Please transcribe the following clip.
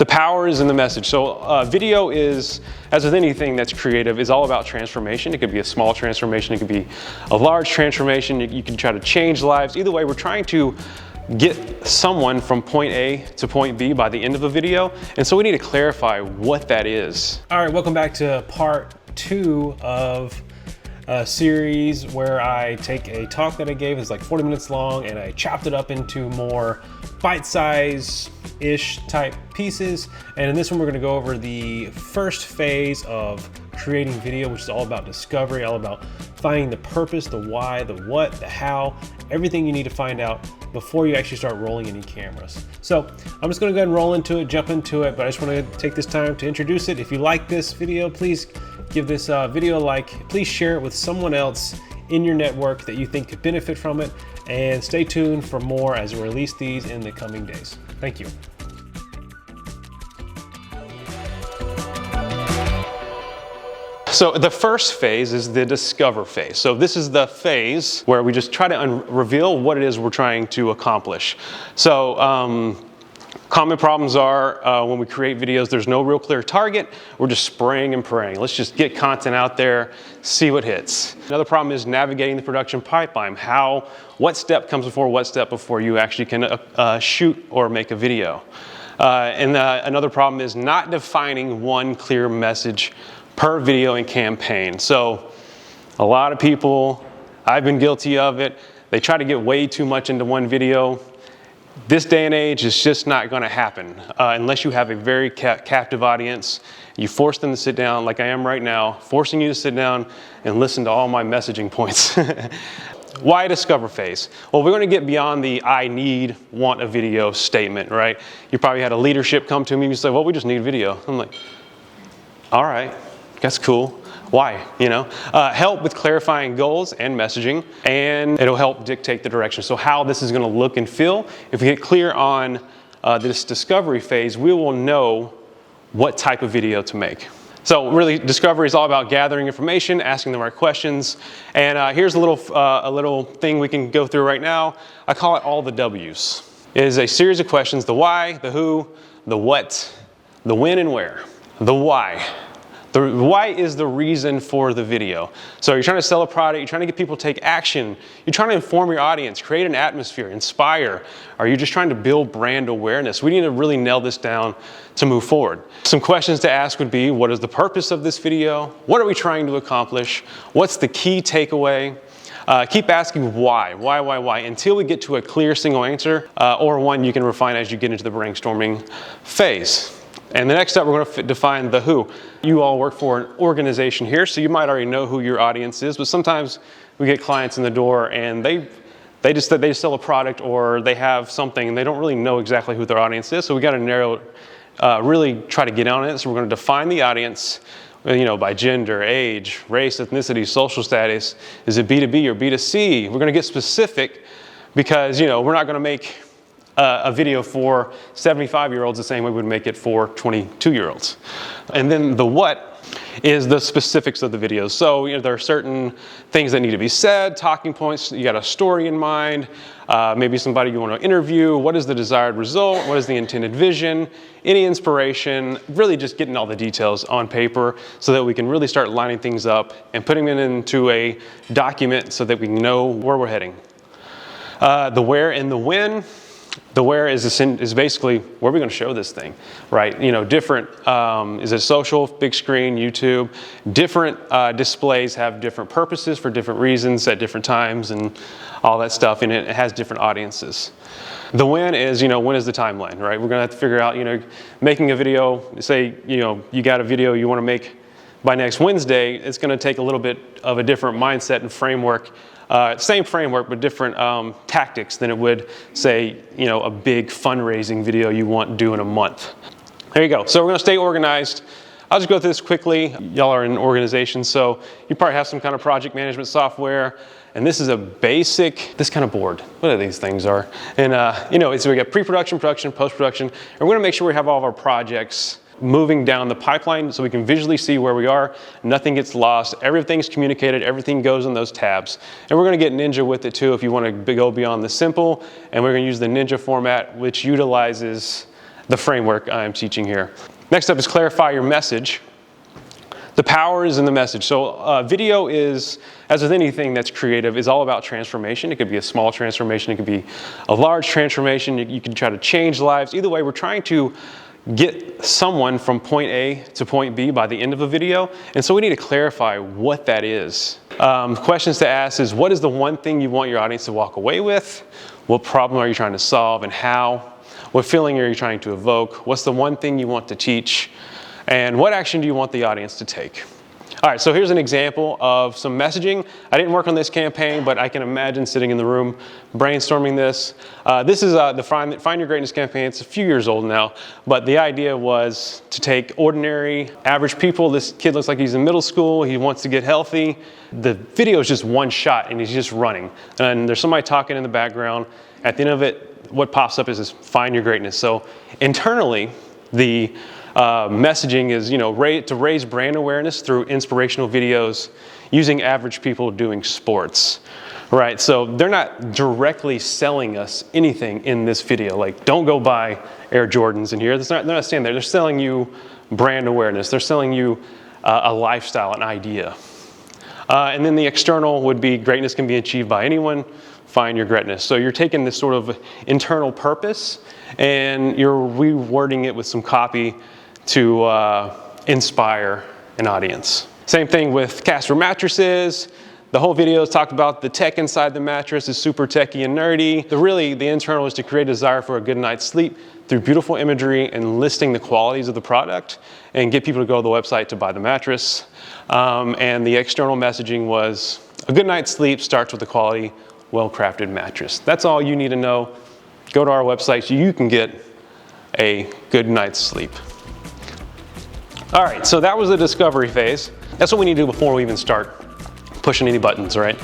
The power is in the message. So video is, as with anything that's creative, is all about transformation. It could be a small transformation, it could be a large transformation. You can try to change lives. Either way, we're trying to get someone from point A to point B by the end of a video. And so we need to clarify what that is. All right, welcome back to part 2 of a series where I take a talk that I gave. It's like 40 minutes long, and I chopped it up into more bite-size-ish type pieces. And in this one, we're gonna go over the first phase of creating video, which is all about discovery, all about finding the purpose, the why, the what, the how, everything you need to find out before you actually start rolling any cameras. So I'm just gonna go ahead and roll into it, jump into it, but I just wanna take this time to introduce it. If you like this video, please give this video a like. Please share it with someone else in your network that you think could benefit from it, and stay tuned for more as we release these in the coming days. Thank you. So the first phase is the discover phase. So this is the phase where we just try to reveal what it is we're trying to accomplish. So common problems are when we create videos, there's no real clear target. We're just spraying and praying. Let's just get content out there, see what hits. Another problem is navigating the production pipeline. What step comes before what step before you actually can shoot or make a video. Another problem is not defining one clear message per video and campaign. So a lot of people, I've been guilty of it, they try to get way too much into one video. This day and age is just not going to happen unless you have a very captive audience. You force them to sit down like I am right now, forcing you to sit down and listen to all my messaging points. Why discover phase? Well, we're going to get beyond the I need, want a video statement, right? You probably had a leadership come to me and say, well, we just need video. I'm like, all right, that's cool. Why? Help with clarifying goals and messaging, and it'll help dictate the direction. So how this is going to look and feel. If we get clear on this discovery phase, we will know what type of video to make. So really, discovery is all about gathering information, asking the right questions. And here's a little thing we can go through right now. I call it all the W's. It is a series of questions: the why, the who, the what, the when and where. The why. The why is the reason for the video. So you're trying to sell a product, you're trying to get people to take action, you're trying to inform your audience, create an atmosphere, inspire, or you're just trying to build brand awareness. We need to really nail this down to move forward. Some questions to ask would be, what is the purpose of this video? What are we trying to accomplish? What's the key takeaway? Keep asking why, until we get to a clear single answer, or one you can refine as you get into the brainstorming phase. And the next step, we're going to define the who. You all work for an organization here, so you might already know who your audience is, but sometimes we get clients in the door and they just sell a product or they have something and they don't really know exactly who their audience is. So we got to narrow, really try to get on it. So we're going to define the audience, by gender, age, race, ethnicity, social status. Is it B2B or B2C? We're going to get specific because, we're not going to make a video for 75-year-olds the same way we would make it for 22-year-olds. And then the what is the specifics of the videos. So there are certain things that need to be said, talking points. You got a story in mind, maybe somebody you want to interview. What is the desired result? What is the intended vision? Any inspiration? Really just getting all the details on paper so that we can really start lining things up and putting them into a document so that we know where we're heading. The where and the when. The where is basically where are we going to show this thing, right? Different, is it social, big screen, YouTube? Different displays have different purposes for different reasons at different times and all that stuff, and it has different audiences. The when is, when is the timeline, right? We're going to have to figure out, making a video, say, you got a video you want to make by next Wednesday, it's going to take a little bit of a different mindset and framework. Same framework, but different tactics than it would, say, a big fundraising video you want to do in a month. There you go. So we're going to stay organized. I'll just go through this quickly. Y'all are in an organization, so you probably have some kind of project management software. And this is a basic, this kind of board. What these things are. And, so we got pre-production, production, post-production. And we're going to make sure we have all of our projects moving down the pipeline so we can visually see where we are. Nothing gets lost. Everything's communicated. Everything goes in those tabs. And we're going to get Ninja with it too if you want to go beyond the simple. And we're going to use the Ninja format, which utilizes the framework I'm teaching here. Next up is clarify your message. The power is in the message. So video is, as with anything that's creative, is all about transformation. It could be a small transformation. It could be a large transformation. You can try to change lives. Either way, we're trying to get someone from point A to point B by the end of a video. And so we need to clarify what that is. Questions to ask is, what is the one thing you want your audience to walk away with? What problem are you trying to solve and how? What feeling are you trying to evoke? What's the one thing you want to teach? And what action do you want the audience to take? All right, so here's an example of some messaging. I didn't work on this campaign, but I can imagine sitting in the room brainstorming this. This is the Find Your Greatness campaign. It's a few years old now, but the idea was to take ordinary, average people. This kid looks like he's in middle school. He wants to get healthy. The video is just one shot, and he's just running. And there's somebody talking in the background. At the end of it, what pops up is this Find Your Greatness. So internally, the messaging is, to raise brand awareness through inspirational videos using average people doing sports, right? So they're not directly selling us anything in this video. Like, don't go buy Air Jordans in here. They're not saying that. They're selling you brand awareness. They're selling you a lifestyle, an idea. And then the external would be greatness can be achieved by anyone. Find your greatness. So you're taking this sort of internal purpose and you're rewording it with some copy to inspire an audience. Same thing with Casper mattresses. The whole video is talked about the tech inside the mattress is super techy and nerdy. The internal is to create a desire for a good night's sleep through beautiful imagery and listing the qualities of the product and get people to go to the website to buy the mattress. And the external messaging was a good night's sleep starts with a quality, well-crafted mattress. That's all you need to know. Go to our website so you can get a good night's sleep. All right, so that was the discovery phase. That's what we need to do before we even start pushing any buttons, right?